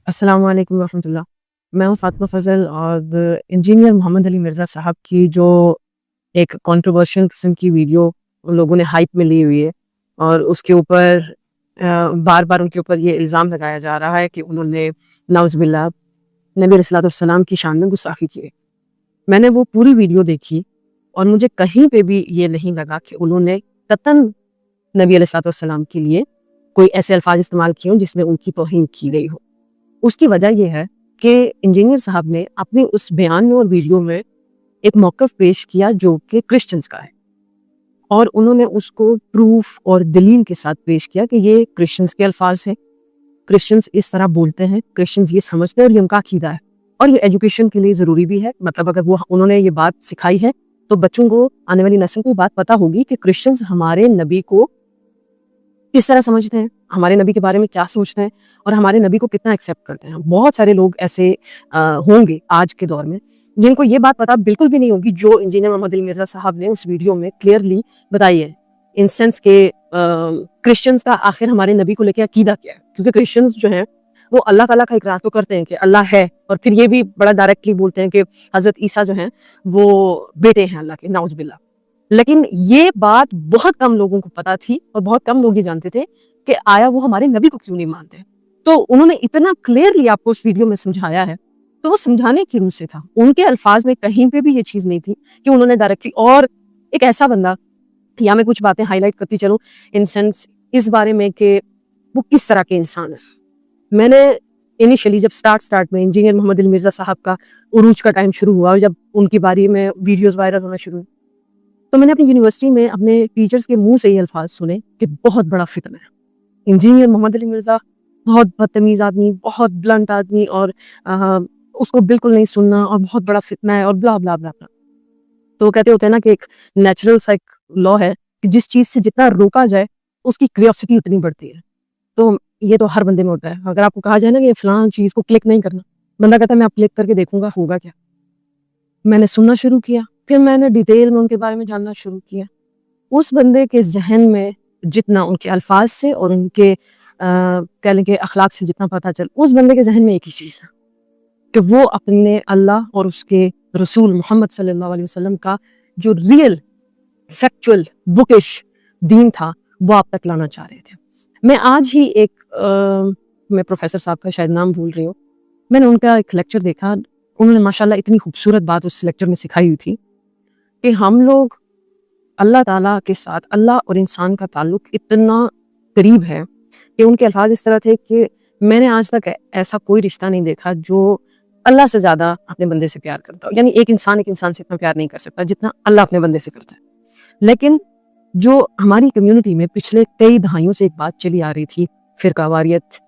السلام علیکم ورحمۃ اللہ. میں ہوں فاطمہ فضل اور انجینئر محمد علی مرزا صاحب کی جو ایک کنٹروورشل قسم کی ویڈیو ان لوگوں نے ہائپ میں لی ہوئی ہے اور اس کے اوپر بار بار ان کے اوپر یہ الزام لگایا جا رہا ہے کہ انہوں نے نعوذ باللہ نبی علیہ الصلوۃ والسلام کی شان میں گستاخی کی ہے. میں نے وہ پوری ویڈیو دیکھی اور مجھے کہیں پہ بھی یہ نہیں لگا کہ انہوں نے قطعاً نبی علیہ الصلوۃ والسلام کے لیے کوئی ایسے الفاظ استعمال کیے ہوں جس میں ان کی توہین کی گئی ہو. اس کی وجہ یہ ہے کہ انجینئر صاحب نے اپنی اس بیان میں اور ویڈیو میں ایک موقف پیش کیا جو کہ کرسچنز کا ہے اور انہوں نے اس کو پروف اور دلیل کے ساتھ پیش کیا کہ یہ کرسچنز کے الفاظ ہیں, کرسچنز اس طرح بولتے ہیں, کرسچنز یہ سمجھتے ہیں اور یہ ان کا عقیدہ ہے اور یہ ایجوکیشن کے لیے ضروری بھی ہے. مطلب اگر انہوں نے یہ بات سکھائی ہے تو بچوں کو, آنے والی نسل کو یہ بات پتہ ہوگی کہ کرسچنز ہمارے نبی کو کس طرح سمجھتے ہیں, ہمارے نبی کے بارے میں کیا سوچتے ہیں اور ہمارے نبی کو کتنا ایکسیپٹ کرتے ہیں. بہت سارے لوگ ایسے ہوں گے آج کے دور میں جن کو یہ بات پتہ بالکل بھی نہیں ہوگی جو انجینئر محمد علی مرزا صاحب نے اس ویڈیو میں کلیئرلی بتائی ہے, ان سینس کہ کرسچنز کا آخر ہمارے نبی کو لے کے عقیدہ کیا ہے. کیونکہ کرسچنز جو ہیں وہ اللہ تعالیٰ کا اقرار تو کرتے ہیں کہ اللہ ہے, اور پھر یہ بھی بڑا ڈائریکٹلی بولتے ہیں کہ حضرت عیسیٰ جو ہیں وہ بیٹے ہیں اللہ کے, نعوذ باللہ. لیکن یہ بات بہت کم لوگوں کو پتہ تھی اور بہت کم لوگ یہ جانتے تھے کہ آیا وہ ہمارے نبی کو کیوں نہیں مانتے. تو انہوں نے اتنا کلیئرلی آپ کو اس ویڈیو میں سمجھایا ہے, تو وہ سمجھانے کی روح سے تھا. ان کے الفاظ میں کہیں پہ بھی یہ چیز نہیں تھی کہ انہوں نے ڈائریکٹلی, اور ایک ایسا بندہ, یا میں کچھ باتیں ہائی لائٹ کرتی چلوں ان سینس اس بارے میں کہ وہ کس طرح کے انسان ہے. میں نے انیشلی جب اسٹارٹ میں انجینئر محمد علی مرزا صاحب کا عروج کا ٹائم شروع ہوا اور جب ان کی باری میں ویڈیوز وائرل ہونا شروع ہوئی, تو میں نے اپنی یونیورسٹی میں اپنے ٹیچرز کے منہ سے یہ الفاظ سنے کہ بہت بڑا فتنہ ہے, انجینئر محمد علی مرزا بہت بدتمیز آدمی, بہت بلنٹ آدمی, اور اس کو بالکل نہیں سننا, اور بہت بڑا فتنہ ہے, اور بلا بلا بلا بلا. تو کہتے ہوتے ہیں نا کہ ایک نیچرل سا ایک لا ہے کہ جس چیز سے جتنا روکا جائے اس کی کریوسٹی اتنی بڑھتی ہے. تو یہ تو ہر بندے میں ہوتا ہے. اگر آپ کو کہا جائے نا کہ فلاں چیز کو کلک نہیں کرنا, بندہ کہتا ہے میں اب کلک کر کے دیکھوں گا ہوگا کیا. میں نے سننا شروع کیا, پھر میں نے ڈیٹیل میں ان کے بارے میں جاننا شروع کیا. اس بندے کے ذہن میں جتنا ان کے الفاظ سے اور ان کے کہہ لیں کہ اخلاق سے جتنا پتہ چل, اس بندے کے ذہن میں ایک ہی چیز ہے کہ وہ اپنے اللہ اور اس کے رسول محمد صلی اللہ علیہ وسلم کا جو ریئل فیکچول بکش دین تھا وہ آپ تک لانا چاہ رہے تھے. میں آج ہی میں پروفیسر صاحب کا شاید نام بھول رہی ہوں, میں نے ان کا ایک لیکچر دیکھا. انہوں نے ماشاءاللہ اتنی خوبصورت بات اس لیکچر میں سکھائی ہوئی تھی کہ ہم لوگ اللہ تعالیٰ کے ساتھ, اللہ اور انسان کا تعلق اتنا قریب ہے کہ ان کے الفاظ اس طرح تھے کہ میں نے آج تک ایسا کوئی رشتہ نہیں دیکھا جو اللہ سے زیادہ اپنے بندے سے پیار کرتا ہو. یعنی ایک انسان سے اتنا پیار نہیں کر سکتا جتنا اللہ اپنے بندے سے کرتا ہے. لیکن جو ہماری کمیونٹی میں پچھلے کئی دہائیوں سے ایک بات چلی آ رہی تھی, فرقہ واریت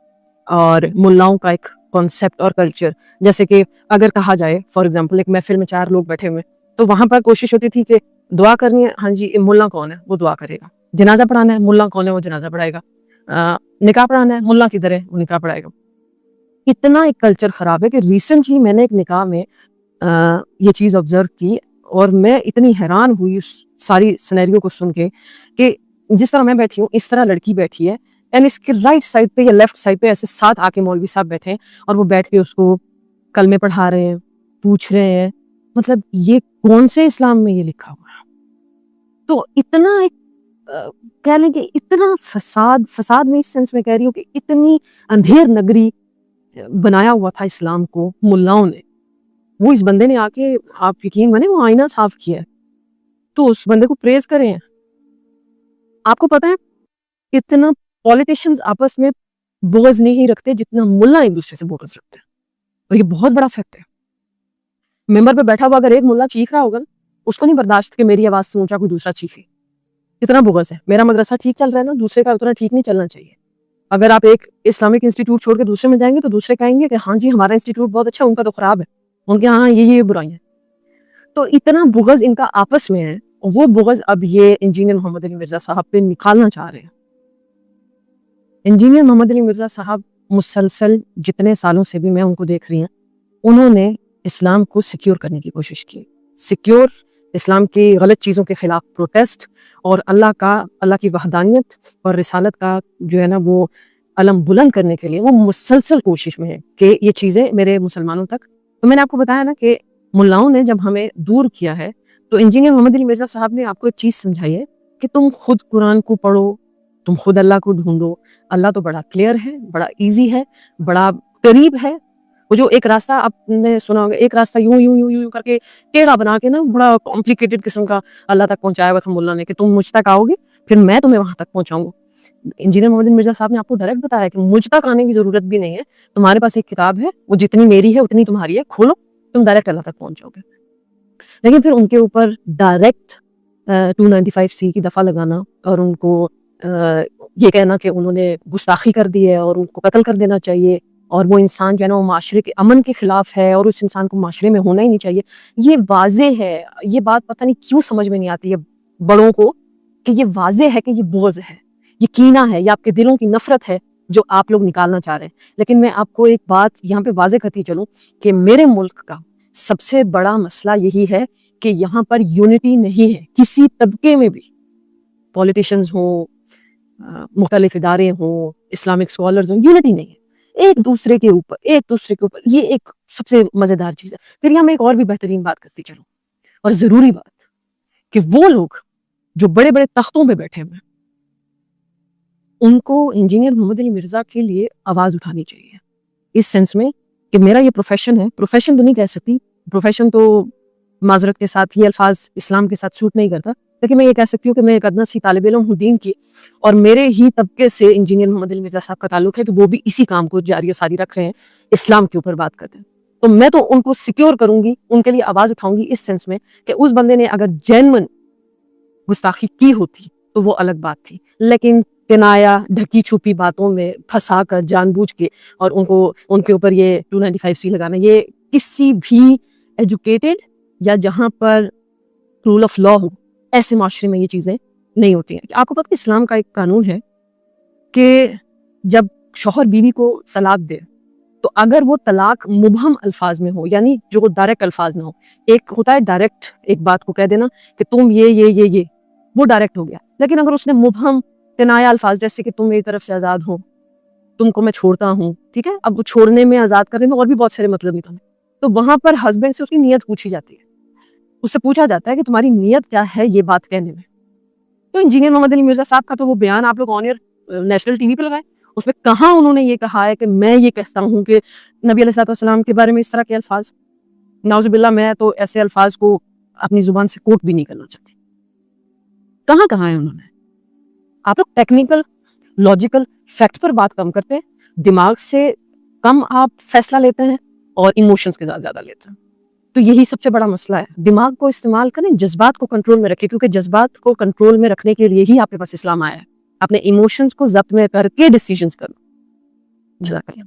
اور ملاؤں کا ایک کانسیپٹ اور کلچر, جیسے کہ اگر کہا جائے فار ایگزامپل ایک محفل میں 4 لوگ بیٹھے ہوئے, تو وہاں پر کوشش ہوتی تھی کہ دعا کرنی ہے, ہاں جی ملا کون ہے وہ دعا کرے گا, جنازہ پڑھانا ہے ملا کون ہے وہ جنازہ پڑھائے گا, نکاح پڑھانا ہے ملا کدھر ہے وہ نکاح پڑھائے گا. اتنا ایک کلچر خراب ہے کہ ریسنٹلی میں نے ایک نکاح میں یہ چیز آبزرو کی اور میں اتنی حیران ہوئی اس ساری سینیریو کو سن کے کہ جس طرح میں بیٹھی ہوں اس طرح لڑکی بیٹھی ہے, اینڈ اس کے رائٹ سائڈ پہ یا لیفٹ سائڈ پہ ایسے 7 آ کے مولوی صاحب بیٹھے ہیں اور وہ بیٹھ کے اس کو کلمے پڑھا رہے ہیں, پوچھ رہے ہیں. مطلب یہ کون سے اسلام میں یہ لکھا ہوا ہے؟ تو اتنا ایک کہہ لیں کہ اتنا فساد میں اس سینس میں کہہ رہی ہوں کہ اتنی اندھیر نگری بنایا ہوا تھا اسلام کو ملاؤں نے. وہ اس بندے نے آ کے, آپ یقین مانیں, وہ آئینہ صاف کیا ہے. تو اس بندے کو پریز کریں. آپ کو پتہ ہے اتنا پولیٹیشینز آپس میں بغض نہیں رکھتے جتنا ملا ایک دوسرے سے بغض رکھتے ہیں, اور یہ بہت بڑا فیکٹ ہے. ممبر پہ بیٹھا ہوا اگر ایک ملا چیخ رہا ہوگا, اس کو نہیں برداشت کہ میری آواز سے اونچا کوئی دوسرا چیخے. اتنا بغض ہے. میرا مدرسہ ٹھیک چل رہا ہے نا, دوسرے کا اتنا ٹھیک نہیں چلنا چاہیے. اگر آپ ایک اسلامک انسٹیٹیوٹ چھوڑ کے دوسرے میں جائیں گے تو دوسرے کہیں گے کہ ہاں جی ہمارا انسٹیٹیوٹ بہت اچھا, ان کا تو خراب ہے, ان کے ہاں یہ برائیاں. تو اتنا بغض ان کا آپس میں ہے, اور وہ بغض اب یہ انجینئر محمد علی مرزا صاحب پہ نکالنا چاہ رہے ہیں. انجینئر محمد علی مرزا صاحب مسلسل جتنے سالوں سے بھی میں ان کو دیکھ رہی ہوں, انہوں نے اسلام کو سیکیور کرنے کی کوشش کی. سیکیور, اسلام کی غلط چیزوں کے خلاف پروٹیسٹ, اور اللہ کی وحدانیت اور رسالت کا جو ہے نا وہ علم بلند کرنے کے لیے وہ مسلسل کوشش میں ہے کہ یہ چیزیں میرے مسلمانوں تک. تو میں نے آپ کو بتایا نا کہ ملاؤں نے جب ہمیں دور کیا ہے تو انجینئر محمد علی مرزا صاحب نے آپ کو ایک چیز سمجھائی ہے کہ تم خود قرآن کو پڑھو, تم خود اللہ کو ڈھونڈو. اللہ تو بڑا کلیئر ہے, بڑا ایزی ہے, بڑا قریب ہے. وہ جو ایک راستہ آپ نے سنا ہوگا, ایک راستہ یوں یوں یوں یوں کر کے ٹیڑھا بنا کے نا بڑا کمپلیکیٹڈ قسم کا اللہ تک پہنچایا ہوا تھا ملا نے کہ تم مجھ تک آؤ گے پھر میں تمہیں وہاں تک پہنچاؤں گا. انجینئر محمد علی مرزا صاحب نے آپ کو ڈائریکٹ بتایا کہ مجھ تک آنے کی ضرورت بھی نہیں ہے, تمہارے پاس ایک کتاب ہے, وہ جتنی میری ہے اتنی تمہاری ہے, کھولو تم ڈائریکٹ اللہ تک پہنچ جاؤ گے. لیکن پھر ان کے اوپر ڈائریکٹ 295C کی دفعہ لگانا اور ان کو یہ کہنا کہ انہوں نے گستاخی کر دی ہے اور ان کو قتل کر دینا چاہیے اور وہ انسان جو ہے نا وہ معاشرے کے امن کے خلاف ہے اور اس انسان کو معاشرے میں ہونا ہی نہیں چاہیے, یہ واضح ہے. یہ بات پتہ نہیں کیوں سمجھ میں نہیں آتی ہے بڑوں کو کہ یہ واضح ہے کہ یہ بغض ہے, یہ کینہ ہے, یہ آپ کے دلوں کی نفرت ہے جو آپ لوگ نکالنا چاہ رہے ہیں. لیکن میں آپ کو ایک بات یہاں پہ واضح کرتی چلوں کہ میرے ملک کا سب سے بڑا مسئلہ یہی ہے کہ یہاں پر یونٹی نہیں ہے کسی طبقے میں بھی. پولیٹیشنز ہوں, مختلف ادارے ہوں, اسلامک اسکالرز ہوں, یونٹی نہیں ہے ایک دوسرے کے اوپر. یہ ایک سب سے مزیدار چیز ہے. پھر یہاں میں ایک اور بھی بہترین بات کرتی چلوں اور ضروری بات کہ وہ لوگ جو بڑے بڑے تختوں پہ بیٹھے ہوئے ان کو انجینئر محمد علی مرزا کے لیے آواز اٹھانی چاہیے, اس سینس میں کہ میرا یہ پروفیشن ہے. پروفیشن تو نہیں کہہ سکتی, پروفیشن تو معذرت کے ساتھ یہ الفاظ اسلام کے ساتھ سوٹ نہیں کرتا, لیکن میں یہ کہہ سکتی ہوں کہ میں ایک ادنا سی طالب علم ہوں دین کی, اور میرے ہی طبقے سے انجینئر محمد علی مرزا صاحب کا تعلق ہے کہ وہ بھی اسی کام کو جاری و ساری رکھ رہے ہیں, اسلام کے اوپر بات کرتے ہیں. تو میں تو ان کو سیکیور کروں گی, ان کے لیے آواز اٹھاؤں گی اس سینس میں کہ اس بندے نے اگر جینون گستاخی کی ہوتی تو وہ الگ بات تھی, لیکن کنایا ڈھکی چھپی باتوں میں پھنسا کر جان بوجھ کے اور ان کے اوپر یہ 295C لگانا, یہ کسی بھی ایجوکیٹڈ یا جہاں پر رول آف لا ہو ایسے معاشرے میں یہ چیزیں نہیں ہوتی ہیں. آپ کو پتہ ہے اسلام کا ایک قانون ہے کہ جب شوہر بیوی کو طلاق دے تو اگر وہ طلاق مبہم الفاظ میں ہو, یعنی جو ڈائریکٹ الفاظ نہ ہو, ایک ہوتا ہے ڈائریکٹ ایک بات کو کہہ دینا کہ تم یہ وہ ڈائریکٹ ہو گیا, لیکن اگر اس نے مبہم کنایا الفاظ جیسے کہ تم میری طرف سے آزاد ہو, تم کو میں چھوڑتا ہوں, ٹھیک ہے, اب وہ چھوڑنے میں آزاد کرنے میں اور بھی بہت سارے مطلب نکلے, تو وہاں پر ہسبینڈ سے اس کی نیت پوچھی جاتی ہے, اس سے پوچھا جاتا ہے کہ تمہاری نیت کیا ہے یہ بات کہنے میں. تو انجینئر محمد علی مرزا صاحب کا تو وہ بیان آپ لوگ آن ایئر نیشنل ٹی وی پہ لگائیں, اس میں کہاں انہوں نے یہ کہا ہے کہ میں یہ کہتا ہوں کہ نبی علیہ السلام کے بارے میں اس طرح کے الفاظ, نعوذ باللہ, میں تو ایسے الفاظ کو اپنی زبان سے کوٹ بھی نہیں کرنا چاہتی. کہاں ہے انہوں نے. آپ لوگ ٹیکنیکل لاجیکل فیکٹ پر بات کم کرتے ہیں, دماغ سے کم آپ فیصلہ لیتے ہیں اور ایموشنز کے ساتھ زیادہ لیتے ہیں. تو یہی سب سے بڑا مسئلہ ہے. دماغ کو استعمال کریں, جذبات کو کنٹرول میں رکھیں, کیونکہ جذبات کو کنٹرول میں رکھنے کے لیے ہی آپ کے پاس اسلام آیا ہے. اپنے ایموشنز کو ضبط میں کر کے ڈیسیژنز کرو. جزاک اللہ.